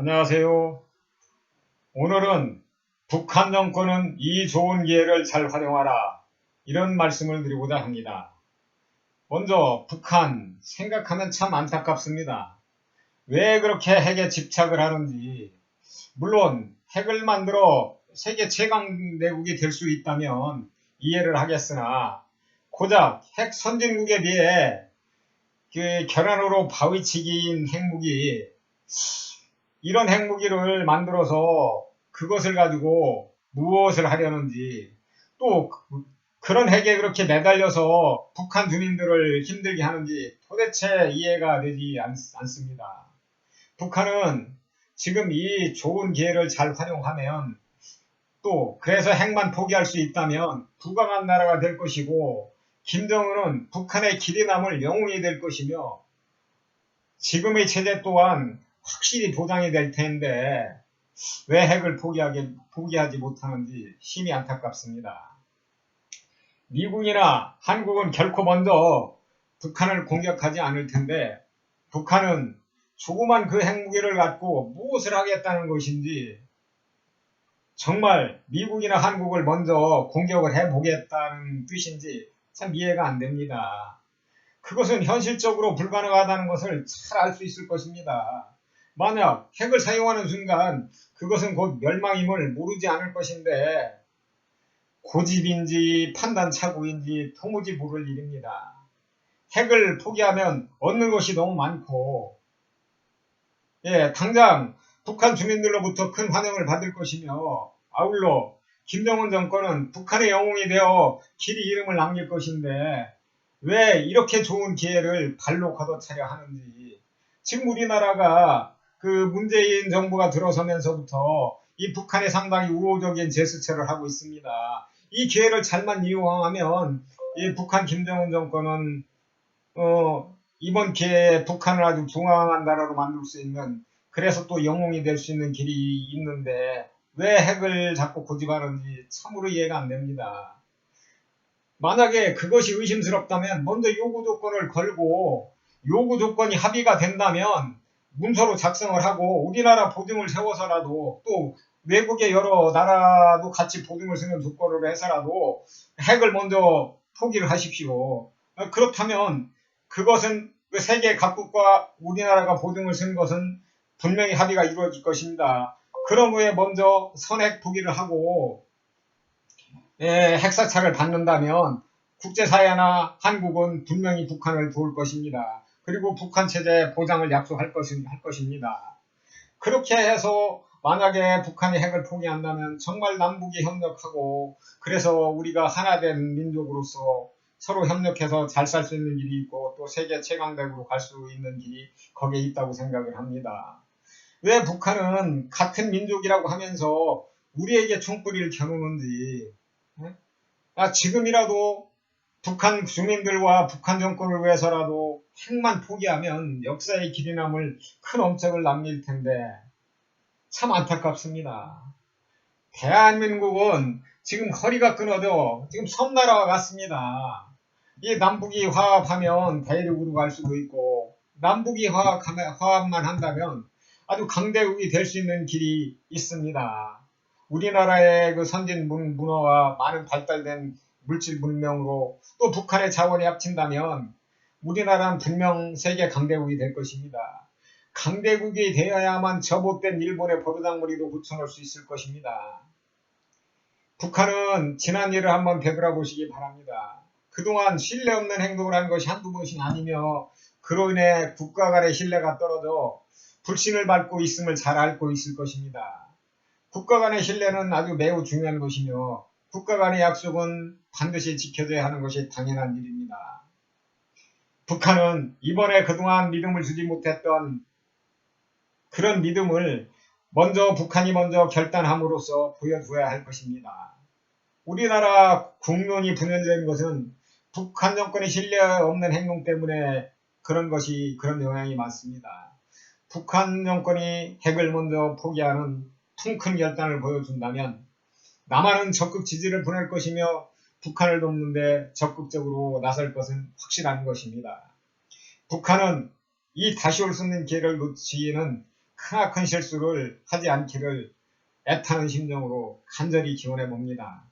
안녕하세요. 오늘은 북한 정권은 이 좋은 기회를 잘 활용하라, 이런 말씀을 드리고자 합니다. 먼저 북한 생각하면 참 안타깝습니다. 왜 그렇게 핵에 집착을 하는지. 물론 핵을 만들어 세계 최강 내국이 될 수 있다면 이해를 하겠으나, 고작 핵 선진국에 비해 결함으로 바위치기인 핵무기, 이런 핵무기를 만들어서 그것을 가지고 무엇을 하려는지, 또 그런 핵에 그렇게 매달려서 북한 주민들을 힘들게 하는지 도대체 이해가 되지 않습니다. 북한은 지금 이 좋은 기회를 잘 활용하면, 또 그래서 핵만 포기할 수 있다면 부강한 나라가 될 것이고, 김정은은 북한의 길이 남을 영웅이 될 것이며, 지금의 체제 또한 확실히 보장이 될 텐데 왜 핵을 포기하지 못하는지 심히 안타깝습니다. 미국이나 한국은 결코 먼저 북한을 공격하지 않을 텐데, 북한은 조그만 그 핵무기를 갖고 무엇을 하겠다는 것인지, 정말 미국이나 한국을 먼저 공격을 해보겠다는 뜻인지 참 이해가 안 됩니다. 그것은 현실적으로 불가능하다는 것을 잘 알 수 있을 것입니다. 만약 핵을 사용하는 순간 그것은 곧 멸망임을 모르지 않을 것인데, 고집인지 판단착오인지 도무지 모를 일입니다. 핵을 포기하면 얻는 것이 너무 많고, 당장 북한 주민들로부터 큰 환영을 받을 것이며, 아울러 김정은 정권은 북한의 영웅이 되어 길이 이름을 남길 것인데, 왜 이렇게 좋은 기회를 발로 걷어차려 하는지. 지금 우리나라가 그 문재인 정부가 들어서면서부터 이 북한에 상당히 우호적인 제스처를 하고 있습니다. 이 기회를 잘만 이용하면 이 북한 김정은 정권은 이번 기회에 북한을 아주 붕황한 나라로 만들 수 있는, 그래서 또 영웅이 될 수 있는 길이 있는데 왜 핵을 자꾸 고집하는지 참으로 이해가 안 됩니다. 만약에 그것이 의심스럽다면 먼저 요구 조건을 걸고, 요구 조건이 합의가 된다면 문서로 작성을 하고 우리나라 보증을 세워서라도, 또 외국의 여러 나라도 같이 보증을 세우는 조건으로 해서라도 핵을 먼저 포기를 하십시오. 그렇다면 그것은 세계 각국과 우리나라가 보증을 쓴 것은 분명히 합의가 이루어질 것입니다. 그런 후에 먼저 선핵 포기를 하고 핵사찰을 받는다면 국제사회나 한국은 분명히 북한을 도울 것입니다. 그리고 북한 체제 보장을 약속할 것입니다. 그렇게 해서 만약에 북한이 핵을 포기한다면 정말 남북이 협력하고, 그래서 우리가 하나된 민족으로서 서로 협력해서 잘 살 수 있는 길이 있고, 또 세계 최강대국으로 갈 수 있는 길이 거기에 있다고 생각을 합니다. 왜 북한은 같은 민족이라고 하면서 우리에게 총구리를 겨누는지. 지금이라도 북한 주민들과 북한 정권을 위해서라도 핵만 포기하면 역사의 길이 남을 큰 업적을 남길 텐데 참 안타깝습니다. 대한민국은 지금 허리가 끊어져 지금 섬나라와 같습니다. 이 남북이 화합하면 대륙으로 갈 수도 있고, 남북이 화합만 한다면 아주 강대국이 될 수 있는 길이 있습니다. 우리나라의 그 선진 문화와 많은 발달된 물질 문명으로 또 북한의 자원이 합친다면 우리나라는 분명 세계 강대국이 될 것입니다. 강대국이 되어야만 저못된 일본의 버르장머리도 고쳐놓을 수 있을 것입니다. 북한은 지난 일을 한번 되돌아보시기 바랍니다. 그동안 신뢰 없는 행동을 한 것이 한두 번이 아니며, 그로 인해 국가 간의 신뢰가 떨어져 불신을 밟고 있음을 잘 알고 있을 것입니다. 국가 간의 신뢰는 아주 매우 중요한 것이며, 국가 간의 약속은 반드시 지켜져야 하는 것이 당연한 일입니다. 북한은 이번에 그동안 믿음을 주지 못했던 그런 믿음을 북한이 먼저 결단함으로써 보여줘야 할 것입니다. 우리나라 국론이 분열된 것은 북한 정권의 신뢰 없는 행동 때문에 그런 영향이 많습니다. 북한 정권이 핵을 먼저 포기하는 통 큰 결단을 보여준다면 남한은 적극 지지를 보낼 것이며, 북한을 돕는데 적극적으로 나설 것은 확실한 것입니다. 북한은 이 다시 올 수 있는 기회를 놓치기는 크나큰 실수를 하지 않기를 애타는 심정으로 간절히 기원해 봅니다.